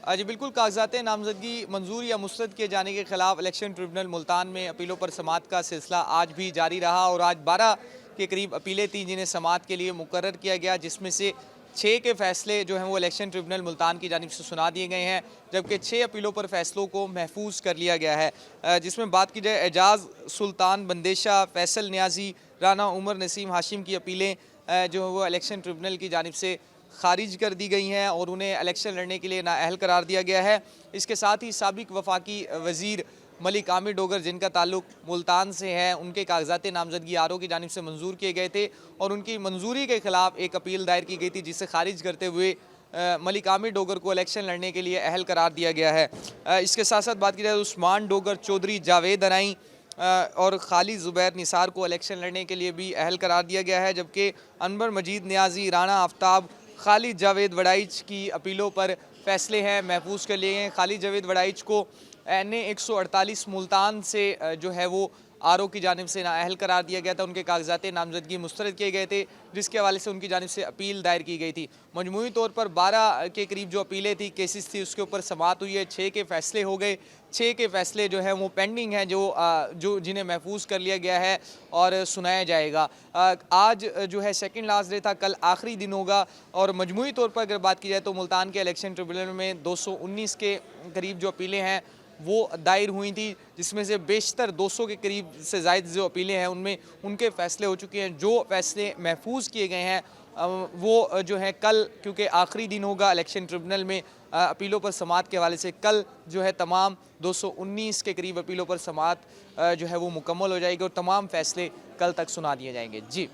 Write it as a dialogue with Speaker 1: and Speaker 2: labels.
Speaker 1: जी बिल्कुल, कागज़ात नामज़दगी मंजूर या मुस्तरद किए जाने के खिलाफ इलेक्शन ट्रिब्यूनल मुल्तान में अपीलों पर समाअत का सिलसिला आज भी जारी रहा और आज 12 के करीब अपीलें थी जिन्हें समाअत के लिए मुकर्रर किया गया, जिसमें से 6 के फैसले जो हैं वो इलेक्शन ट्रिब्यूनल मुल्तान की जानिब से सुना दिए गए हैं, जबकि 6 अपीलों पर फैसलों को महफूज कर लिया गया है। जिसमें बात की जाए एजाज़ सुल्तान बंदेशा, फैसल न्याजी, राना उमर नसीम हाशिम की अपीलें जो है वो इलेक्शन ट्रिब्यूनल की जानिब से खारिज कर दी गई हैं और उन्हें इलेक्शन लड़ने के लिए नाअहल करार दिया गया है। इसके साथ ही साबिक वफाकी वज़ीर मलिक आमिर डोगर, जिनका ताल्लुक मुल्तान से है, उनके कागज़ात नामज़दगी आरओ की जानिब से मंजूर किए गए थे और उनकी मंजूरी के खिलाफ एक अपील दायर की गई थी, जिसे खारिज करते हुए मलिक आमिर डोगर को इलेक्शन लड़ने के लिए अहल करार दिया गया है। इसके साथ साथ बात की जाए तो उस्मान डोगर, चौधरी जावेद अनाई और खालिद ज़ुबैर निसार को इलेक्शन लड़ने के लिए भी अहल करार दिया गया है, जबकि अनवर मजीद न्याजी, राना आफ्ताब, खालिद जावेद वड़ाइच की अपीलों पर फैसले हैं महफूज कर लिए गए हैं। खालिद जावेद वड़ाइच को NA 148 मुल्तान से जो है वो आरओ की जानिब से नाअहल करार दिया गया था, उनके कागज़ात नामज़दगी मुस्तरद किए गए थे, जिसके हवाले से उनकी जानिब से अपील दायर की गई थी। मजमूई तौर पर 12 के करीब जो अपीलें थी, केसेस थी, उसके ऊपर समाअत हुई है। 6 के फैसले हो गए, 6 के फैसले जो हैं वो पेंडिंग हैं, जो जिन्हें महफूज कर लिया गया है और सुनाया जाएगा। आज जो है सेकंड लास्ट डे था, कल आखिरी दिन होगा और मजमूई तौर पर अगर बात की जाए तो मुल्तान के इलेक्शन ट्रिब्यूनल में 219 के करीब जो अपीलें हैं वो दायर हुई थी, जिसमें से बेशतर 200 के करीब से ज़ायद जो अपीलें हैं उनमें उनके फ़ैसले हो चुके हैं। जो फ़ैसले महफूज किए गए हैं वो जो है कल, क्योंकि आखिरी दिन होगा इलेक्शन ट्रिब्यूनल में अपीलों पर समाअत के हवाले से, कल जो है तमाम 219 के करीब अपीलों पर समाअत जो है वो मुकम्मल हो जाएगी और तमाम फ़ैसले कल तक सुना दिए जाएंगे। जी।